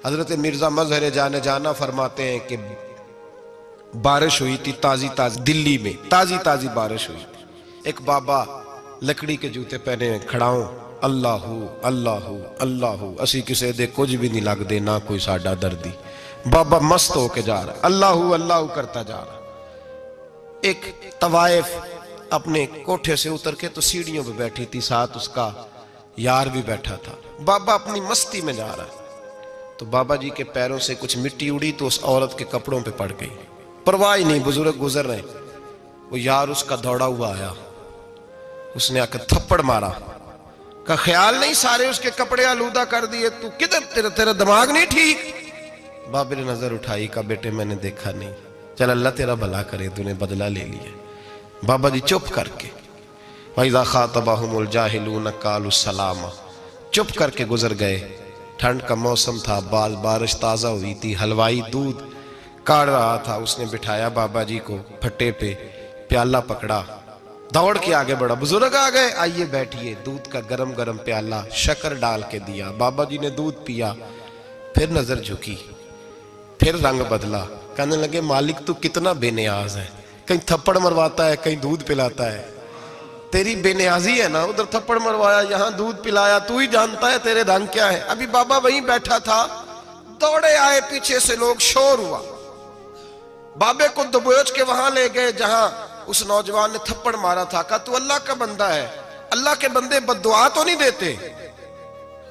हजरत मिर्जा मजहर जाने जाना फरमाते हैं कि बारिश हुई थी ताजी ताजी, दिल्ली में ताजी ताजी बारिश हुई थी। एक बाबा लकड़ी के जूते पहने खड़ाओ, अल्लाहू अल्लाहू अल्लाहू, असी किसी दे कुछ भी नहीं लगते, ना कोई साडा दर्दी। बाबा मस्त होके जा रहा, अल्लाहू अल्लाहू करता जा रहा। एक तवाइफ अपने कोठे से उतर के तो सीढ़ियों पे बैठी थी, साथ उसका यार भी बैठा था। बाबा अपनी मस्ती में जा रहा है तो बाबा जी के पैरों से कुछ मिट्टी उड़ी तो उस औरत के कपड़ों पे पड़ गई। परवाह ही नहीं, बुजुर्ग गुजर रहे। वो यार उसका दौड़ा हुआ आया, उसने आकर थप्पड़ मारा, का ख्याल नहीं सारे उसके कपड़े आलूदा कर दिए, तू किधर, तेरा दिमाग नहीं ठीक। बाबे ने नजर उठाई, का बेटे मैंने देखा नहीं, चल अल्लाह तेरा भला करे, तूने बदला ले लिया। बाबा जी चुप करके, वइज़ा ख़ातबहुमुल जाहिलून क़ालू सलामा, चुप करके गुजर गए। ठंड का मौसम था, बारिश ताज़ा हुई थी, हलवाई दूध काढ़ रहा था, उसने बिठाया बाबा जी को फट्टे पे, प्याला पकड़ा, दौड़ के आगे बढ़ा। बुजुर्ग आ गए, आइए बैठिए। दूध का गरम गरम प्याला शक्कर डाल के दिया। बाबा जी ने दूध पिया, फिर नजर झुकी, फिर रंग बदला। कहने लगे मालिक तू कितना बेनियाज है, कहीं थप्पड़ मरवाता है, कहीं दूध पिलाता है। तेरी बेनियाजी है ना, उधर थप्पड़ मरवाया, यहाँ दूध पिलाया, तू ही जानता है तेरे रंग क्या है। अभी बाबा वहीं बैठा था, दौड़े आए पीछे से लोग, शोर हुआ। बाबे को दबोच के वहां ले गए जहां उस नौजवान ने थप्पड़ मारा था। कहा तू अल्लाह का बंदा है, अल्लाह के बंदे बद्दुआ तो नहीं देते।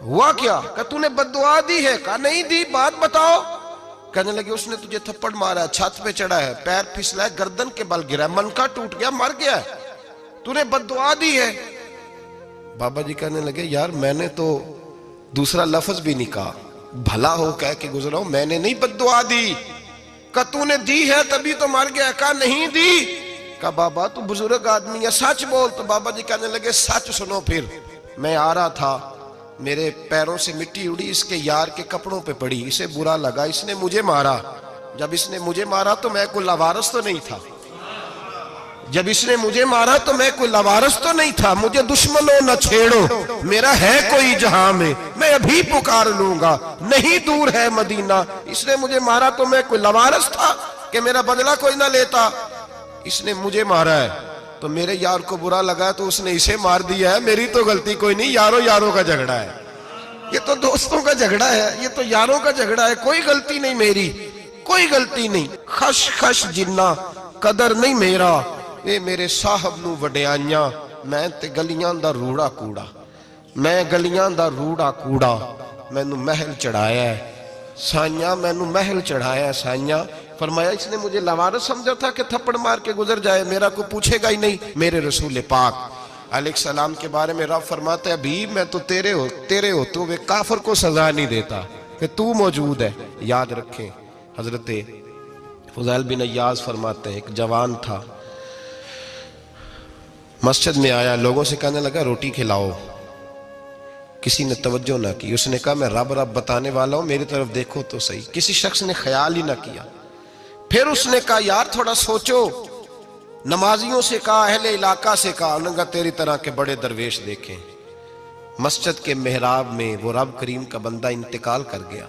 हुआ क्या? कहा तूने बद्दुआ दी है? कहा नहीं दी, बात बताओ। कहने लगे उसने तुझे थप्पड़ मारा, छत पे चढ़ा है, पैर फिसला है, गर्दन के बल गिरा, मनका टूट गया, मर गया, तूने बद्दुआ दी है। बाबा जी कहने लगे यार मैंने तो दूसरा लफ्ज भी नहीं कहा, भला हो कह के गुजरा हूं, मैंने नहीं बद्दुआ दी। कहा तूने दी है तभी तो मर गया। कहा नहीं दी। कहा बाबा तू बुजुर्ग आदमी है, सच बोल। तो बाबा जी कहने लगे सच सुनो। फिर मैं आ रहा था, मेरे पैरों से मिट्टी उड़ी, इसके यार के कपड़ों पे पड़ी, इसे बुरा लगा, इसने मुझे मारा। जब इसने मुझे मारा तो मैं कोई लवारस तो नहीं था, जब इसने मुझे मारा तो मैं कोई लवारस तो नहीं था। मुझे दुश्मनों न छेड़ो, मेरा है कोई जहां में, मैं अभी पुकार लूंगा, नहीं दूर है मदीना। इसने मुझे मारा तो मैं कोई लवारस था कि मेरा बदला कोई ना लेता। इसने मुझे मारा है तो मेरे यार को बुरा लगा तो उसने इसे मार दिया है, मेरी तो गलती कोई नहीं, यारों यारों का झगड़ा है, ये तो दोस्तों का झगड़ा है, ये तो यारों का झगड़ा है, कोई गलती नहीं मेरी, कोई गलती नहीं। खश खश जिन्ना कदर नहीं मेरा, ये मेरे साहब नू वडियाइयां, मैं ते गलियां दा रूड़ा कूड़ा, मैं गलियां दा रूड़ा कूड़ा, मैनू महल चढ़ाया है साइया, मैनू महल चढ़ाया है साइया। फरमाया इसने मुझे लवारस समझा था कि थप्पड़ मार के गुजर जाए, मेरा को पूछेगा ही नहीं। मेरे रसूल पाक अलैहिस्सलाम के बारे में रब फरमाते हैं अभी मैं तो तेरे होते हुए काफिर को सजा नहीं देता कि तू मौजूद है। याद रखें, हजरत फुज़ैल बिन अय्याज़ फरमाते हैं एक जवान था, मस्जिद में आया, लोगों से कहने लगा रोटी खिलाओ, किसी ने तवज्जो ना की। उसने कहा मैं रब रब बताने वाला हूं, मेरी तरफ देखो तो सही। किसी शख्स ने ख्याल ही ना किया। फिर उसने कहा यार थोड़ा सोचो, नमाजियों से कहा, अहले इलाका से कहा, उन्होंने कहा तेरी तरह के बड़े दरवेश देखें। मस्जिद के मेहराब में वो रब करीम का बंदा इंतकाल कर गया।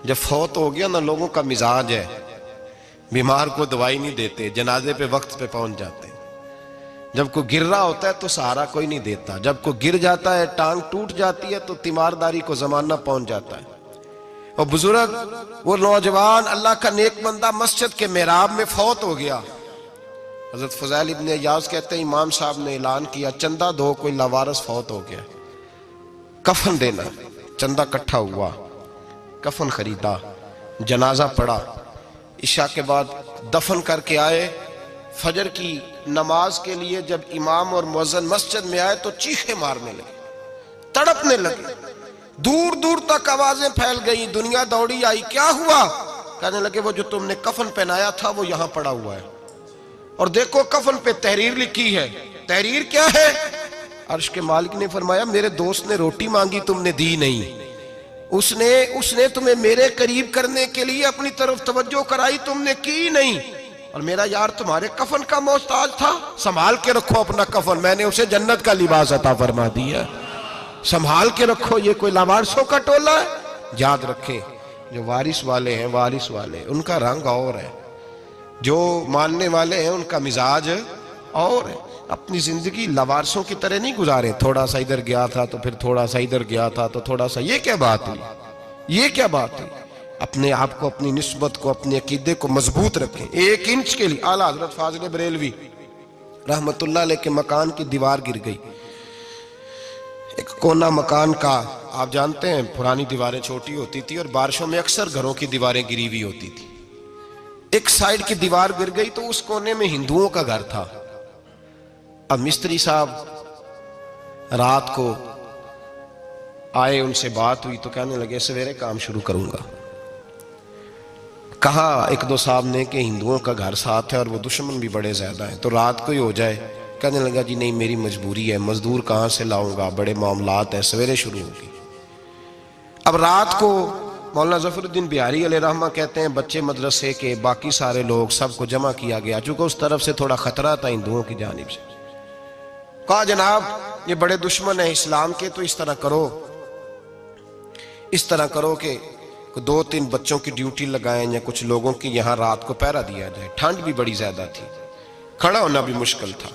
जब फौत हो गया ना, लोगों का मिजाज है, बीमार को दवाई नहीं देते, जनाजे पे वक्त पे पहुंच जाते। जब कोई गिर रहा होता है तो सहारा कोई नहीं देता, जब कोई गिर जाता है, टांग टूट जाती है तो तीमारदारी को जमाना पहुंच जाता है। और बुजुर्ग, वो नौजवान अल्लाह का नेक बंदा मस्जिद के मेहराब में फौत हो गया। हजरत फुज़ैल इब्न अय्याज़ कहते हैं इमाम साहब ने ऐलान किया चंदा दो, कोई लावारिस फौत हो गया, कफन देना। चंदा इकट्ठा हुआ, कफन खरीदा, जनाजा पड़ा, इशा के बाद दफन करके आए। फजर की नमाज के लिए जब इमाम और मुअज्जिन मस्जिद में आए तो चीखे मारने लगे, तड़पने लगे, दूर दूर तक आवाजें फैल गई, दुनिया दौड़ी आई। क्या हुआ? कहने लगे वो जो तुमने कफन पहनाया था वो यहां पड़ा हुआ है, और देखो कफन पे तहरीर लिखी है। तहरीर क्या है? अर्श के मालिक ने फरमाया मेरे दोस्त ने रोटी मांगी, तुमने दी नहीं, उसने तुम्हें मेरे करीब करने के लिए अपनी तरफ तवज्जो कराई, तुमने की नहीं, और मेरा यार तुम्हारे कफन का मोहताज था, संभाल के रखो अपना कफन, मैंने उसे जन्नत का लिबास अता फरमा दिया, संभाल के रखो। ये कोई लावारिसों का टोला है? याद रखें, जो वारिस वाले हैं, वारिस वाले, उनका रंग और है, जो मानने वाले हैं उनका मिजाज और है। अपनी जिंदगी लवारसों की तरह नहीं गुजारे, थोड़ा सा इधर गया था तो फिर थोड़ा सा इधर गया था तो थोड़ा सा, ये क्या बात हुई, ये क्या बात हुई। अपने आप को, अपनी निस्बत को, अपने अकीदे को मजबूत रखें। 1 इंच के लिए आला हजरत फाजिल बरेलवी रहमतुल्लाह अलैह के मकान की दीवार गिर गई। एक कोना मकान का, आप जानते हैं पुरानी दीवारें छोटी होती थी और बारिशों में अक्सर घरों की दीवारें गिरी हुई होती थी। एक साइड की दीवार गिर गई तो उस कोने में हिंदुओं का घर था। अब मिस्त्री साहब रात को आए, उनसे बात हुई तो कहने लगे सवेरे काम शुरू करूंगा। कहा 1-2 साहब ने कि हिंदुओं का घर साथ है और वो दुश्मन भी बड़े ज्यादा है, तो रात को ही हो जाए। कहने लगा जी नहीं, मेरी मजबूरी है, मजदूर कहाँ से लाऊंगा, बड़े मामलात है, सवेरे शुरू होगी। अब रात को मौलाना जफरुद्दीन बिहारी अलैहि रहमा कहते हैं बच्चे मदरसे के, बाकी सारे लोग, सबको जमा किया गया, चूंकि उस तरफ से थोड़ा खतरा था हिंदुओं की जानिब से। कहा जनाब ये बड़े दुश्मन है इस्लाम के, तो इस तरह करो, इस तरह करो कि 2-3 बच्चों की ड्यूटी लगाएं या कुछ लोगों की यहाँ रात को पहरा दिया जाए। ठंड भी बड़ी ज्यादा थी, खड़ा होना भी मुश्किल था।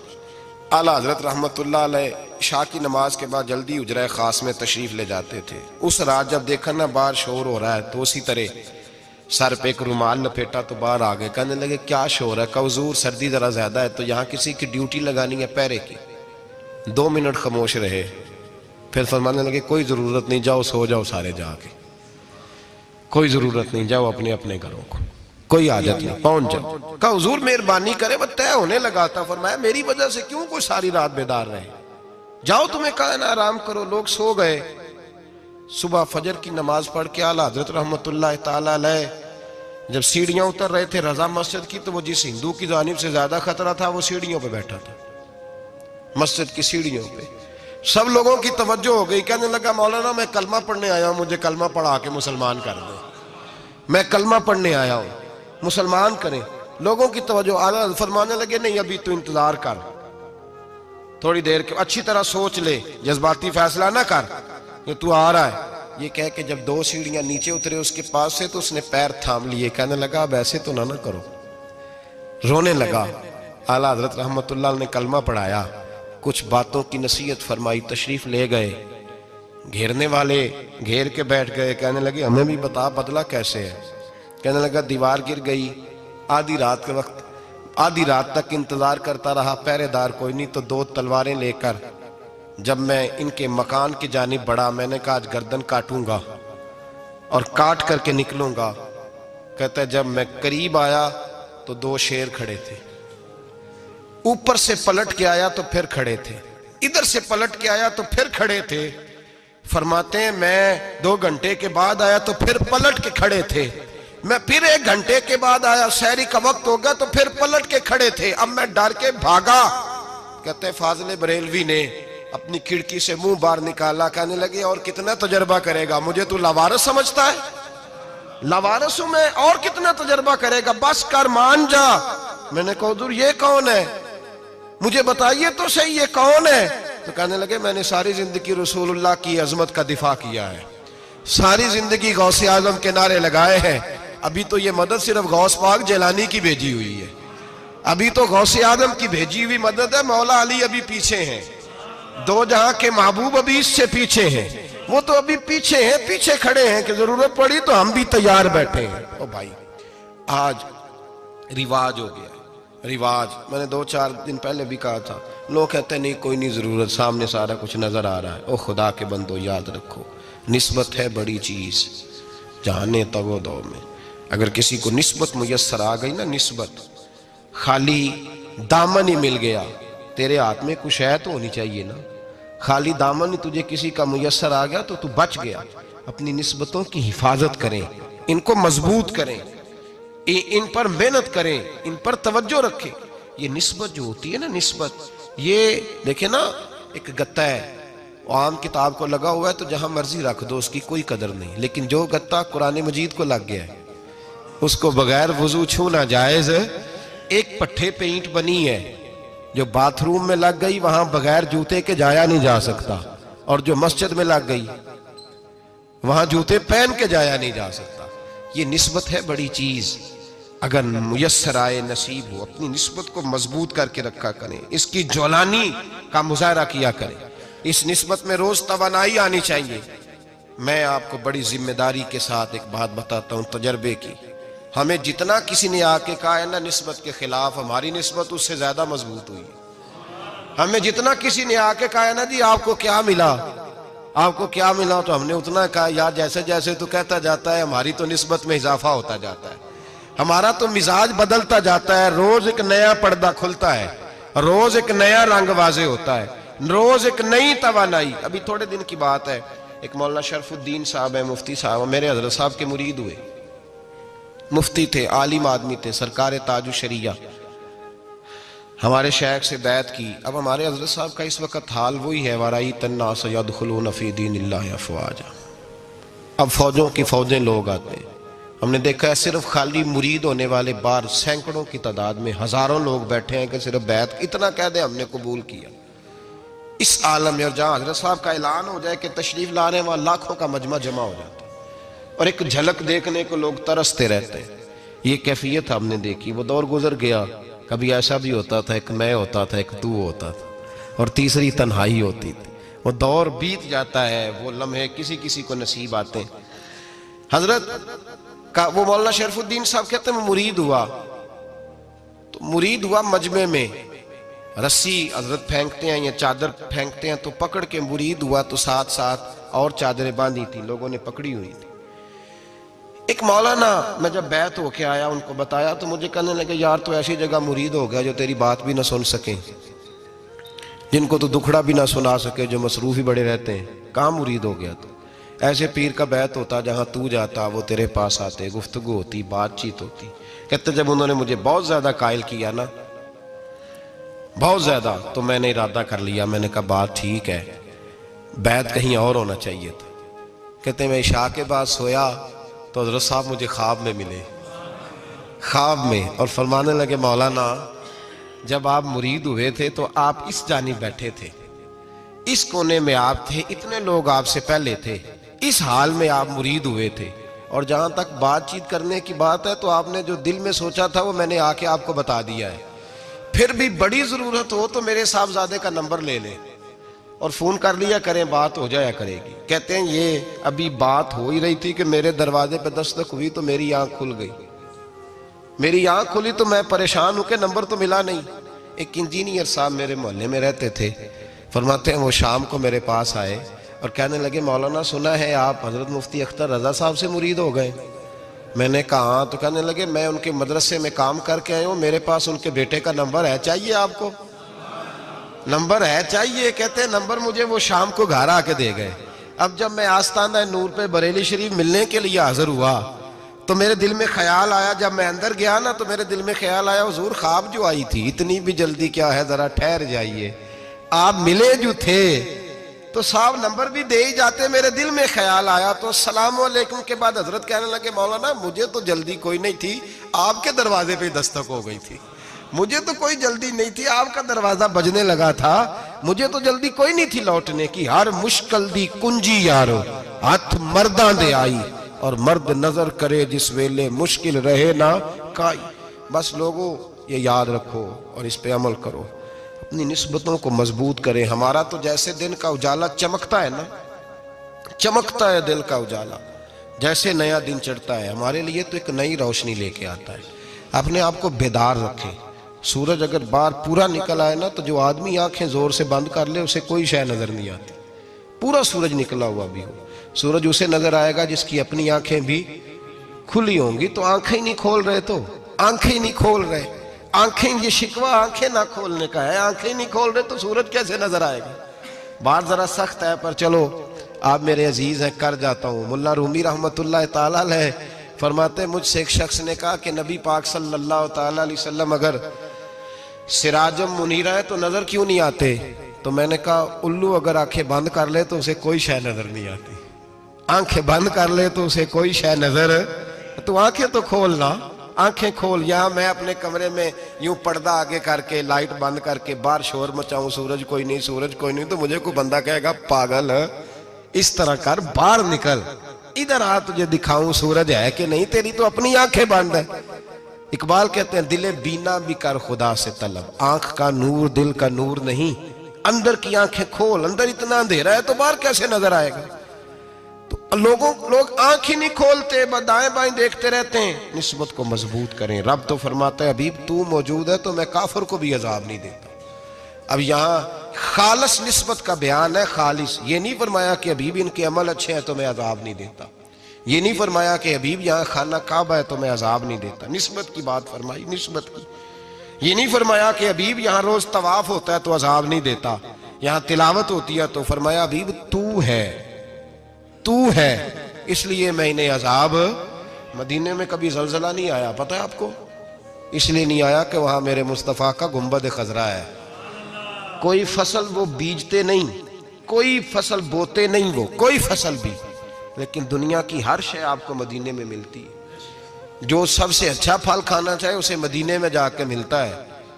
आला हजरत रहमतुल्लाह अलैह इशा की नमाज के बाद जल्दी उजरा खास में तशरीफ ले जाते थे। उस रात जब देखा ना बाहर शोर हो रहा है तो उसी तरह सर पे एक रुमाल लपेटा तो बाहर आ गए। कहने लगे क्या शोर है? कहा हुजूर सर्दी जरा ज्यादा है तो यहाँ किसी की ड्यूटी लगानी है पहरे की। 2 मिनट खामोश रहे, फिर फरमाने लगे कोई जरूरत नहीं, जाओ सो जाओ सारे जाके, कोई जरूरत नहीं, जाओ अपने अपने घरों को, कोई आदत नहीं, पहुंच जाओ। कहा हुजूर मेहरबानी करे, वो तय होने लगा था। फरमाया मेरी वजह से क्यों कोई सारी रात बेदार रहे, जाओ तुम्हें कहा ना आराम करो। लोग सो गए। सुबह फजर की नमाज पढ़ के आला हजरत रहमतुल्लाह ताला अलैह जब सीढ़ियां उतर रहे थे रजा मस्जिद की, तो वो जिस हिंदू की जानिब से ज्यादा खतरा था वो सीढ़ियों पे बैठा था, मस्जिद की सीढ़ियों पे। सब लोगों की तवज्जो हो गई। कहने लगा मौलाना मैं कलमा पढ़ने आया हूं, मुझे कलमा पढ़ा के मुसलमान कर दे, मैं कलमा पढ़ने आया हूं, मुसलमान करें। लोगों की तवज्जो, आला फरमाने लगे नहीं अभी तो इंतजार कर, थोड़ी देर के, अच्छी तरह सोच ले, जज्बाती फैसला ना कर कि तू आ रहा है। ये कह के जब 2 सीढ़ियां नीचे उतरे उसके पास से तो उसने पैर थाम लिए। कहने लगा अब ऐसे तो ना करो, रोने लगा। आला हजरत रहमतुल्लाह ने कलमा पढ़ाया, कुछ बातों की नसीहत फरमाई, तशरीफ ले गए। घेरने वाले घेर के बैठ गए। कहने लगे हमें भी बता बदला कैसे है। कहने लगा दीवार गिर गई, आधी रात के वक्त, आधी रात तक इंतजार करता रहा, पहरेदार कोई नहीं, तो 2 तलवारें लेकर जब मैं इनके मकान की जानिब बढ़ा, मैंने कहा आज गर्दन काटूंगा और काट करके निकलूंगा। कहता है जब मैं करीब आया तो 2 शेर खड़े थे, ऊपर से पलट के आया तो फिर खड़े थे, इधर से पलट के आया तो फिर खड़े थे। फरमाते हैं मैं 2 घंटे के बाद आया तो फिर पलट के खड़े थे, मैं फिर 1 घंटे के बाद आया, सहरी का वक्त हो गया तो फिर पलट के खड़े थे। अब मैं डर के भागा। कहते हैं फाजिल बरेलवी ने अपनी खिड़की से मुंह बाहर निकाला। कहने लगे और कितना तजर्बा करेगा, मुझे तू लावारिस समझता है? लावारिस हूं मैं, और कितना तजर्बा करेगा, बस कर मान जा। मैंने कहा हुजूर ये कौन है, मुझे बताइए तो सही ये कौन है। तो कहने लगे मैंने सारी जिंदगी रसूलुल्लाह की अजमत का दिफा किया है, सारी जिंदगी गौसे आजम के नारे लगाए हैं। अभी तो ये मदद सिर्फ गौस पाक जैलानी की भेजी हुई है, अभी तो गौसे आजम की भेजी हुई मदद है। मौला अली अभी पीछे हैं, 2 जहां के महबूब अभी इससे पीछे हैं, वो तो अभी पीछे हैं, पीछे खड़े हैं कि जरूरत पड़ी तो हम भी तैयार बैठे हैं। ओ भाई आज रिवाज हो गया, रिवाज। मैंने 2-4 दिन पहले भी कहा था, लोग कहते नहीं कोई नहीं जरूरत, सामने सारा कुछ नजर आ रहा है। ओ खुदा के बंदो याद रखो, निस्बत है बड़ी चीज, जाने तवो दो में। अगर किसी को निस्बत मुयस्सर आ गई ना, निस्बत, खाली दामन ही मिल गया, तेरे हाथ में कुछ है तो होनी चाहिए ना, खाली दामन ही तुझे किसी का मुयस्सर आ गया तो तू बच गया। अपनी निस्बतों की हिफाजत करें, इनको मजबूत करें, इन पर मेहनत करें, इन पर तवज्जो रखें। ये निस्बत जो होती है ना, निस्बत, ये देखे ना एक गत्ता है, आम किताब को लगा हुआ है तो जहां मर्जी रख दो, उसकी कोई कदर नहीं। लेकिन जो गत्ता कुरान मजीद को लग गया है उसको बगैर वजू छूना जायज है। एक पट्टे पे ईंट बनी है, जो बाथरूम में लग गई वहां बगैर जूते के जाया नहीं जा सकता, और जो मस्जिद में लग गई वहां जूते पहन के जाया नहीं जा सकता। ये निस्बत है बड़ी चीज। अगर मुयस्सर आए, नसीब हो, अपनी निस्बत को मजबूत करके रखा करें, इसकी ज्वलानी का मुजाहरा किया करें। इस निस्बत में रोज तवानाई आनी चाहिए। मैं आपको बड़ी जिम्मेदारी के साथ एक बात बताता हूं तजर्बे की। हमें जितना किसी ने आके कहा है ना निस्बत के खिलाफ, हमारी निस्बत उससे ज्यादा मजबूत हुई। हमें जितना किसी ने आके कहा है ना जी आपको क्या मिला, आपको क्या मिला, तो हमने उतना कहा यार जैसे जैसे तो कहता जाता है हमारी तो निस्बत में इजाफा होता जाता है, हमारा तो मिजाज बदलता जाता है। रोज एक नया पर्दा खुलता है, रोज एक नया रंग वाजे होता है, रोज एक नई तवानाई। अभी थोड़े दिन की बात है, एक मौलाना शरफुद्दीन साहब है, मुफ्ती साहब, मेरे हजरत साहब के मुरीद हुए। मुफ्ती थे, आलिम आदमी थे, सरकार ताजु शरिया, हमारे शेख से बैत की। अब हमारे हजरत साहब का इस वक्त हाल वही है, वराई तन्ना सयदखुलून फी दीनिल्लाहि अफ़वाजा। अब फौजों की फौजें लोग आते हैं। हमने देखा है सिर्फ खाली मुरीद होने वाले बाहर सैकड़ों की तादाद में हजारों लोग बैठे हैं कि सिर्फ बैत इतना कह दे हमने कबूल किया। इस आलम में और जहां हजरत साहब का ऐलान हो जाए कि तशरीफ ला रहे हैं, वहां लाखों का मजमा जमा हो जाता है और एक झलक देखने को लोग तरसते रहते हैं। ये कैफियत हमने देखी। वो दौर गुजर गया, कभी ऐसा भी होता था एक मैं होता था, एक तू होता था, और तीसरी तन्हाई होती थी। वो दौर बीत जाता है, वो लम्हे किसी किसी को नसीब आते हैं। हजरत का वो मौलाना शरफुद्दीन साहब कहते हैं मुरीद हुआ, तो मुरीद हुआ मजमे में रस्सी हजरत फेंकते हैं या चादर फेंकते हैं, तो पकड़ के मुरीद हुआ, तो साथ साथ और चादरें बांधी थी, लोगों ने पकड़ी हुई थी। एक मौलाना, मैं जब बैत होके आया उनको बताया तो मुझे कहने लगे यार तो ऐसी जगह मुरीद हो गया जो तेरी बात भी ना सुन सके, जिनको तो दुखड़ा भी ना सुना सके, जो मसरूफ ही बड़े रहते हैं, कहाँ मुरीद हो गया। तो ऐसे पीर का बैत होता जहां तू जाता वो तेरे पास आते, गुफ्तगू होती, बातचीत होती। कहते जब उन्होंने मुझे बहुत ज्यादा कायल किया ना, बहुत ज्यादा, तो मैंने इरादा कर लिया, मैंने कहा बात ठीक है, बैत कहीं और होना चाहिए था। कहते मैं इशा के बाद सोया तो हजरत साहब मुझे ख्वाब में मिले, ख्वाब में, और फरमाने लगे मौलाना जब आप मुरीद हुए थे तो आप इस जानिब बैठे थे, इस कोने में आप थे, इतने लोग आपसे पहले थे, इस हाल में आप मुरीद हुए थे, और जहां तक बातचीत करने की बात है तो आपने जो दिल में सोचा था वो मैंने आके आपको बता दिया है। फिर भी बड़ी जरूरत हो तो मेरे साहबजादे का नंबर ले लें और फोन कर लिया करें, बात हो जाया करेगी। कहते हैं ये अभी बात हो ही रही थी कि मेरे दरवाजे पे दस्तक हुई तो मेरी आंख खुल गई, मेरी आंख खुली तो मैं परेशान हूं कि नंबर तो मिला नहीं। एक इंजीनियर साहब मेरे मोहल्ले में रहते थे, फरमाते हैं वो शाम को मेरे पास आए और कहने लगे मौलाना सुना है आप हजरत मुफ्ती अख्तर रजा साहब से मुरीद हो गए। मैंने कहा, तो कहने लगे मैं उनके मदरसे में काम करके आया हूँ, मेरे पास उनके बेटे का नंबर है, चाहिए आपको? नंबर है चाहिए? कहते हैं नंबर मुझे वो शाम को घर आके दे गए। अब जब मैं आस्ताना नूर पे बरेली शरीफ मिलने के लिए हाजिर हुआ तो मेरे दिल में ख्याल आया, जब मैं अंदर गया ना तो मेरे दिल में ख्याल आया हुजूर ख्वाब जो आई थी, इतनी भी जल्दी क्या है, जरा ठहर जाइए, आप मिले जो थे तो साहब नंबर भी दे ही जाते। मेरे दिल में ख्याल आया तो अस्सलाम वालेकुम के बाद हजरत कहने लगे मौलाना मुझे तो जल्दी कोई नहीं थी, आपके दरवाजे पे दस्तक हो गई थी, मुझे तो कोई जल्दी नहीं थी, आपका दरवाजा बजने लगा था, मुझे तो जल्दी कोई नहीं थी लौटने की। हर मुश्किल दी कुंजी यारो हाथ मर्दा दे आई, और मर्द नजर करे जिस वेले मुश्किल रहे ना काई। बस लोगों ये याद रखो और इस पे अमल करो, अपनी निस्बतों को मजबूत करें। हमारा तो जैसे दिन का उजाला चमकता है ना, चमकता है दिल का उजाला, जैसे नया दिन चढ़ता है हमारे लिए तो एक नई रोशनी लेके आता है। अपने आप को बेदार रखें। सूरज अगर बाहर पूरा निकल आए ना तो जो आदमी आंखें जोर से बंद कर ले उसे कोई शय नजर नहीं आती, पूरा सूरज निकला हुआ भी हो। सूरज उसे नजर आएगा जिसकी अपनी आंखें भी खुली होंगी। तो आंखें ही नहीं खोल रहे, तो आंखें ही नहीं खोल रहे, आंखें, ये शिकवा आंखें ना खोलने का है, आंखें नहीं खोल रहे तो सूरज कैसे नजर आएगा। बात जरा सख्त है पर चलो आप मेरे अजीज हैं, कर जाता हूँ। मुल्ला रूमी रहमतुल्लाह ताला अलैह फरमाते, मुझसे एक शख्स ने कहा कि नबी पाक सल्लल्लाहु ताला अलैहि वसल्लम अगर सिराजम मुनीरा है तो नजर क्यों नहीं आते? तो मैंने कहा उल्लू अगर आंखें बंद कर ले तो उसे कोई शय नजर नहीं आती, आंखें बंद कर ले तो उसे कोई शय नजर, तो आंखें तो खोलना, आंखें खोल। यहाँ मैं अपने कमरे में यूं पर्दा आगे करके लाइट बंद करके बाहर शोर मचाऊं, सूरज कोई नहीं, सूरज कोई नहीं, तो मुझे कोई बंदा कहेगा पागल, इस तरह कर, बाहर निकल, इधर आ तुझे दिखाऊं सूरज है कि नहीं, तेरी तो अपनी आंखें बंद है। इकबाल कहते हैं दिले बीना भी कर खुदा से तलब, आंख का नूर दिल का नूर नहीं, अंदर की आंखें खोल, अंदर इतना अंधेरा है तो बाहर कैसे नजर आएगा। तो लोग आंख ही नहीं खोलते, दाएं बाएं देखते रहते हैं। निस्बत को मजबूत करें। रब तो फरमाता है हबीब तू मौजूद है तो मैं काफिर को भी अजाब नहीं देता। अब यहाँ खालिस निस्बत का बयान है, खालिस। ये नहीं फरमाया कि हबीब इनके अमल अच्छे हैं तो मैं अजाब नहीं देता, ये नहीं फरमाया कि हबीब यहाँ खाना काबा है तो मैं अजाब नहीं देता। निस्बत की बात फरमाई, निस्बत की। ये नहीं फरमाया कि हबीब यहाँ रोज तवाफ होता है तो अजाब नहीं देता, यहाँ तिलावत होती है तो फरमाया हबीब तू है, तू है, इसलिए मैं इन्हें अजाब। मदीने में कभी जलजला नहीं आया, पता है आपको? इसलिए नहीं आया कि वहां मेरे मुस्तफा का गुंबद खजरा है। कोई फसल वो बीजते नहीं, कोई फसल बोते नहीं, वो कोई फसल भी, लेकिन दुनिया की हर शय आपको मदीने में मिलती है। जो सबसे अच्छा फल खाना चाहे उसे मदीने में जाकर मिलता है,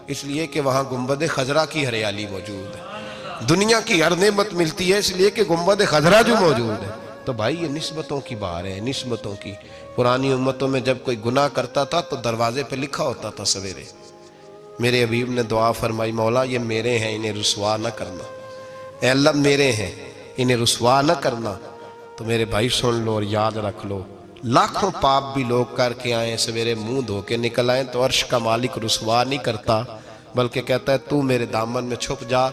इसलिए कि वहां गुंबद खजरा की हरियाली मौजूद है। दुनिया की हर नेमत मिलती है इसलिए कि गुंबद खजरा जो मौजूद है। तो भाई ये निस्बतों की बात है, निस्बतों की। पुरानी उम्मतों में जब कोई गुनाह करता था तो दरवाजे पे लिखा होता था सवेरे, मेरे हबीब ने दुआ फरमाई मौला ये मेरे हैं इन्हें रुसवा न करना, ऐ अल्लाह मेरे हैं इन्हें रुसवा न करना। तो मेरे भाई सुन लो और याद रख लो, लाखों पाप भी लोग करके आए, सवेरे मुंह धो के निकल आए तो अर्श का मालिक रुसवा नहीं करता, बल्कि कहता है तू मेरे दामन में छुप जा,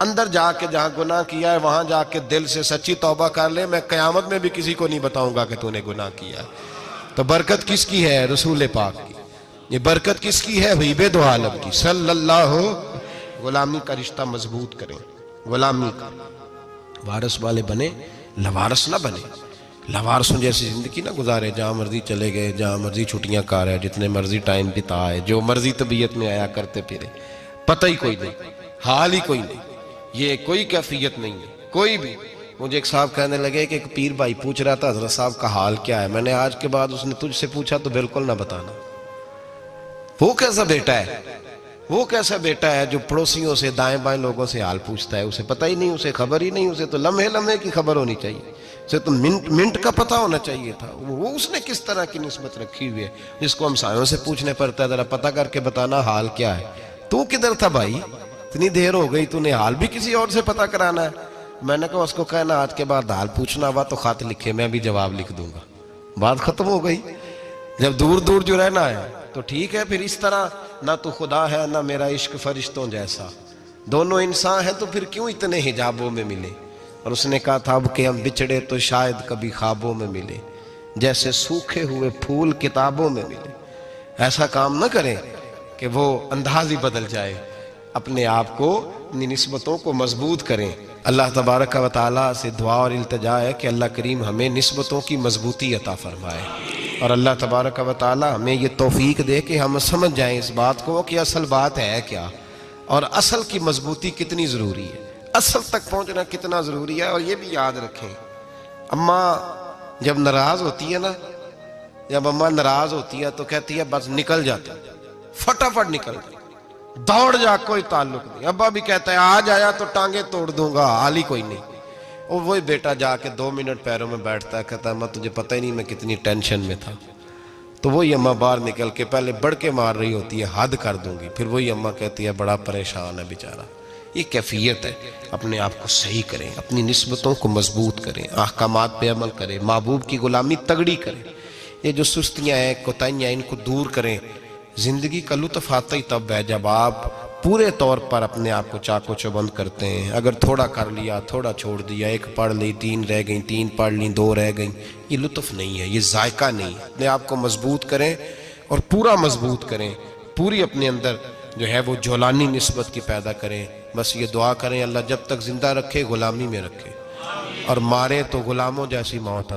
अंदर जाके जहां गुनाह किया है वहां जाके दिल से सच्ची तौबा कर ले, मैं कयामत में भी किसी को नहीं बताऊंगा कि तूने गुनाह किया। तो बरकत किसकी है? रसूल पाक की। ये बरकत किसकी है? हबीबे दो आलम की सल्लल्लाहु। गुलामी का रिश्ता मजबूत करें, गुलामी का वारस वाले बने, लवारस ना बने। लवारसों जैसी जिंदगी ना गुजारे, जहां मर्जी चले गए, जहां मर्जी छुट्टियां कर रहे, जितने मर्जी टाइम बिताए, जो मर्जी तबीयत में आया करते फिरे, पता ही कोई नहीं, हाल ही कोई नहीं, ये कोई कैफियत नहीं है कोई भी। मुझे एक साहब कहने लगे कि एक पीर भाई पूछ रहा था हजरत साहब का हाल क्या है। मैंने आज के बाद उसने तुझसे पूछा तो बिल्कुल ना बताना। वो कैसा बेटा है, वो कैसा बेटा है जो पड़ोसियों से दाएं बाएं लोगों से हाल पूछता है, उसे पता ही नहीं, उसे खबर ही नहीं, उसे तो लम्हे लम्हे की खबर होनी चाहिए, उसे तो मिनट मिनट का पता होना चाहिए था। वो उसने किस तरह की निस्बत रखी हुई है जिसको हम सायों से पूछने पड़ता है जरा पता करके बताना हाल क्या है। तू किधर था भाई, इतनी देर हो गई, तूने हाल भी किसी और से पता कराना है। मैंने कहा उसको कहना आज के बाद हाल पूछना हुआ तो खत लिखे, मैं भी जवाब लिख दूंगा, बात खत्म हो गई। जब दूर दूर जो रहना है तो ठीक है, फिर इस तरह ना तू खुदा है ना मेरा इश्क फरिश्तों जैसा, दोनों इंसान हैं तो फिर क्यों इतने हिजाबों में मिले। और उसने कहा था अब कि हम बिछड़े तो शायद कभी ख्वाबों में मिले, जैसे सूखे हुए फूल किताबों में मिले। ऐसा काम न करें कि वो अंदाज ही बदल जाए, अपने आप को, अपनी निस्बतों को मजबूत करें। अल्लाह तबारक व तआला से दुआ और इल्तिजा है कि अल्लाह करीम हमें निस्बतों की मजबूती अता फरमाए, और अल्लाह तबारक व तआला हमें ये तौफीक दे कि हम समझ जाएं इस बात को कि असल बात है क्या, और असल की मजबूती कितनी ज़रूरी है, असल तक पहुँचना कितना ज़रूरी है। और ये भी याद रखें, अम्मा जब नाराज़ होती है ना, जब अम्मा नाराज़ होती है तो कहती है बस निकल जाता, फटाफट निकल जाता, दौड़ जा, कोई ताल्लुक नहीं। अब्बा भी कहता है आज आया तो टांगे तोड़ दूंगा, हाल ही कोई नहीं। और वही बेटा जाके 2 मिनट पैरों में बैठता है, कहता है अम्मा तुझे पता ही नहीं मैं कितनी टेंशन में था। तो वही अम्मा बाहर निकल के पहले बड़के मार रही होती है, हद कर दूंगी, फिर वही अम्मा कहती है बड़ा परेशान है बेचारा। ये कैफियत है, अपने आप को सही करें, अपनी निस्बतों को मजबूत करें, अहकामात पे अमल करें, महबूब की गुलामी तगड़ी करें। ये जो सुस्तियाँ हैं, कोताहियाँ, इनको दूर करें। जिंदगी का लुत्फ आता ही तब है जब आप पूरे तौर पर अपने आप को चाको चौबंद करते हैं। अगर थोड़ा कर लिया, थोड़ा छोड़ दिया, 1 पढ़ ली, 3 रह गई, 3 पढ़ ली, 2 रह गई, ये लुत्फ नहीं है, ये जायका नहीं है। अपने आप को मजबूत करें और पूरा मजबूत करें, पूरी अपने अंदर जो है वो जौलानी निस्बत की पैदा करें। बस ये दुआ करें अल्लाह जब तक जिंदा रखे गुलामी में रखे, और मारे तो गुलामों जैसी मौत